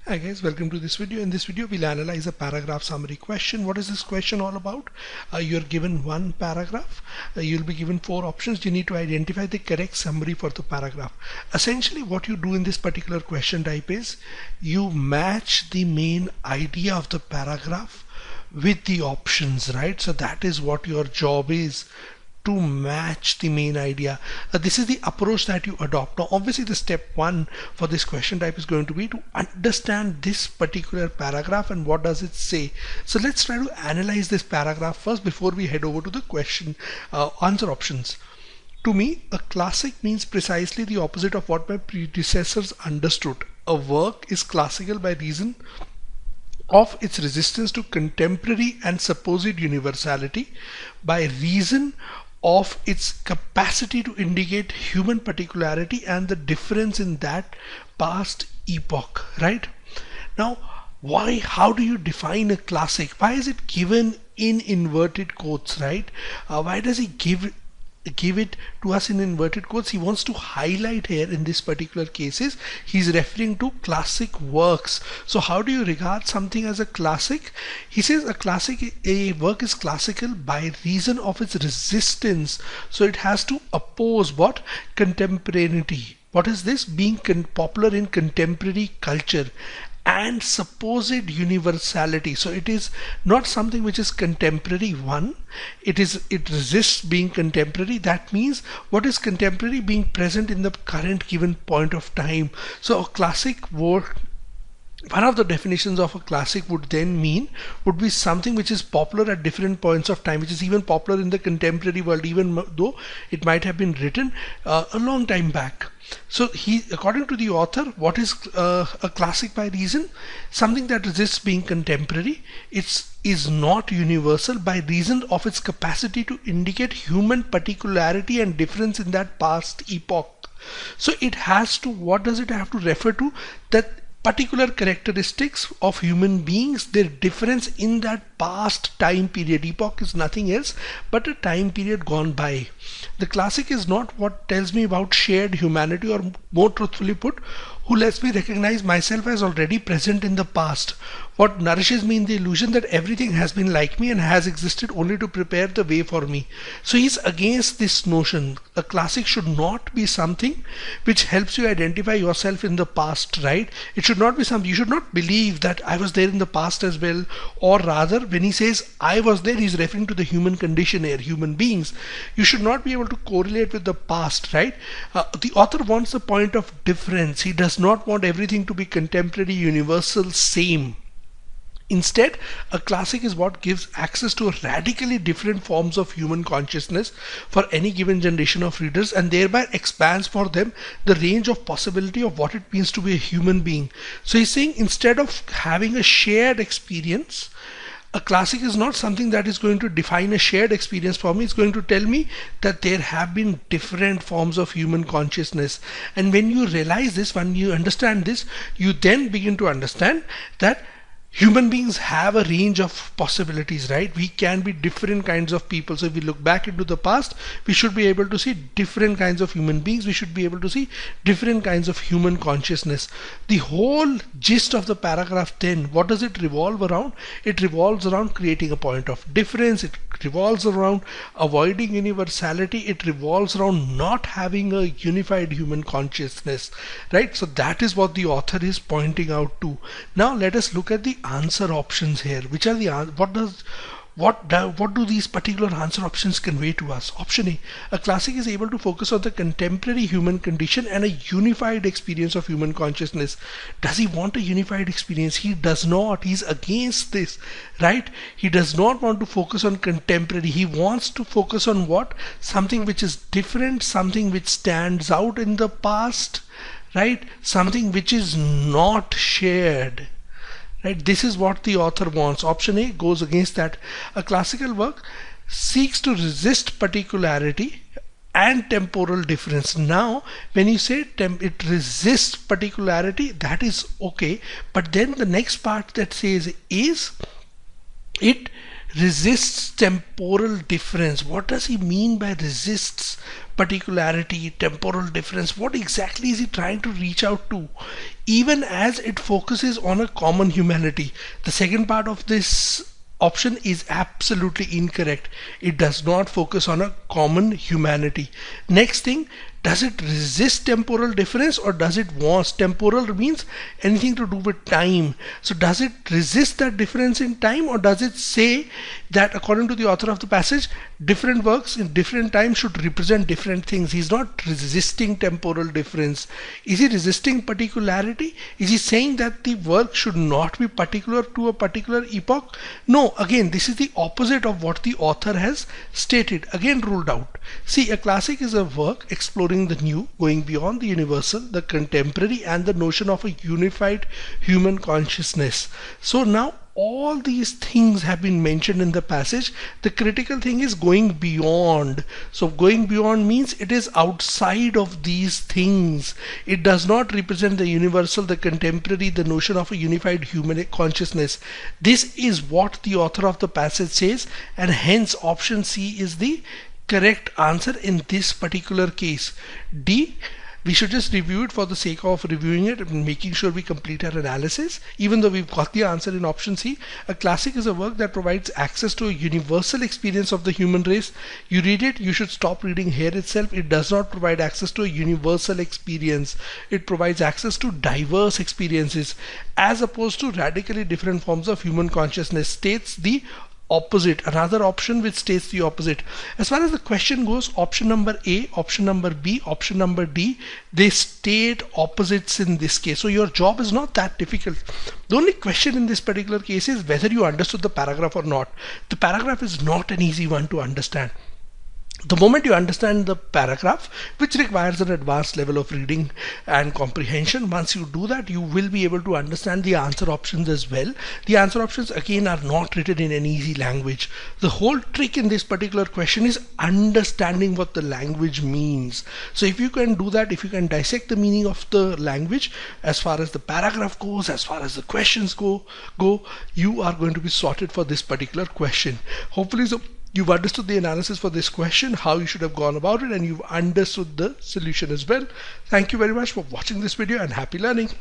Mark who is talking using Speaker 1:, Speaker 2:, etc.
Speaker 1: Hi guys, welcome to this video. In this video we'll analyze a paragraph summary question. What is this question all about? You're given one paragraph. You'll be given four options. You need to identify the correct summary for the paragraph. Essentially what you do in this particular question type is you match the main idea of the paragraph with the options, right? So that is what your job is, to match the main idea. This is the approach that you adopt. Now obviously the step one for this question type is going to be to understand this particular paragraph and what does it say. So let's try to analyze this paragraph first before we head over to the question answer options. To me, a classic means precisely the opposite of what my predecessors understood. A work is classical by reason of its resistance to contemporary and supposed universality, by reason of its capacity to indicate human particularity and the difference in that past epoch, right? Now, how do you define a classic? Why is it given in inverted quotes, right? Why does he give it to us in inverted quotes? He wants to highlight here in this particular cases he's referring to classic works. So how do you regard something as a classic? He says a work is classical by reason of its resistance. So it has to oppose what? Contemporaneity. What is this? Being popular in contemporary culture and supposed universality. So it is not something which is contemporary. One, it resists being contemporary. That means what is contemporary? Being present in the current given point of time. So a classic work, one of the definitions of a classic would be something which is popular at different points of time, which is even popular in the contemporary world, even though it might have been written a long time back. So according to the author, what is a classic by reason? Something that resists being contemporary. It is not universal by reason of its capacity to indicate human particularity and difference in that past epoch. So it has to, what does it have to refer to? That particular characteristics of human beings, their difference in that past time period. Epoch is nothing else but a time period gone by. The classic is not what tells me about shared humanity, or more truthfully put, who lets me recognize myself as already present in the past. What nourishes me in the illusion that everything has been like me and has existed only to prepare the way for me. So he's against this notion. A classic should not be something which helps you identify yourself in the past, right? It should not be something, you should not believe that I was there in the past as well, or rather when he says I was there, he's referring to the human condition here, human beings. You should not be able to correlate with the past, right? The author wants a point of difference. He does not want everything to be contemporary, universal, same. Instead, a classic is what gives access to radically different forms of human consciousness for any given generation of readers, and thereby expands for them the range of possibility of what it means to be a human being. So he's saying instead of having a shared experience, a classic is not something that is going to define a shared experience for me. It's going to tell me that there have been different forms of human consciousness. And when you realize this, when you understand this, you then begin to understand that human beings have a range of possibilities, right? We can be different kinds of people. So if we look back into the past, we should be able to see different kinds of human beings. We should be able to see different kinds of human consciousness. The whole gist of the paragraph then, what does it revolve around? It revolves around creating a point of difference. It revolves around avoiding universality. It revolves around not having a unified human consciousness, right? So that is what the author is pointing out to. Now let us look at the answer options here. Which are the what do these particular answer options convey to us? Option A classic is able to focus on the contemporary human condition and a unified experience of human consciousness. Does he want a unified experience? He does not. He's against this, right? He does not want to focus on contemporary. He wants to focus on what? Something which is different, something which stands out in the past, right? Something which is not shared. Right, this is what the author wants. Option A goes against that. A classical work seeks to resist particularity and temporal difference. Now when you say it resists particularity, that is okay, but then the next part that says is it Resists temporal difference. What does he mean by resists particularity, temporal difference? What exactly is he trying to reach out to? Even as it focuses on a common humanity. The second part of this option is absolutely incorrect. It does not focus on a common humanity. Next thing, does it resist temporal difference, or does it want? Temporal means anything to do with time. So does it resist that difference in time, or does it say that according to the author of the passage, different works in different times should represent different things? He's not resisting temporal difference. Is he resisting particularity? Is he saying that the work should not be particular to a particular epoch? No, again, this is the opposite of what the author has stated. Again, ruled out. See, a classic is a work exploring the new, going beyond the universal, the contemporary, and the notion of a unified human consciousness. So now all these things have been mentioned in the passage. The critical thing is going beyond. So going beyond means it is outside of these things. It does not represent the universal, the contemporary, the notion of a unified human consciousness. This is what the author of the passage says, and hence option C is the correct answer in this particular case. D, we should just review it for the sake of reviewing it and making sure we complete our analysis. Even though we've got the answer in option C, a classic is a work that provides access to a universal experience of the human race. You read it, you should stop reading here itself. It does not provide access to a universal experience. It provides access to diverse experiences as opposed to radically different forms of human consciousness. States the opposite. Another option which states the opposite. As far as the question goes, option number A, option number B, option number D, they state opposites in this case. So your job is not that difficult. The only question in this particular case is whether you understood the paragraph or not. The paragraph is not an easy one to understand. The moment you understand the paragraph, which requires an advanced level of reading and comprehension, once you do that, you will be able to understand the answer options as well. The answer options again are not written in an easy language. The whole trick in this particular question is understanding what the language means. So if you can do that, if you can dissect the meaning of the language as far as the paragraph goes, as far as the questions go, you are going to be sorted for this particular question. Hopefully, so you've understood the analysis for this question, how you should have gone about it, and you've understood the solution as well. Thank you very much for watching this video, and happy learning.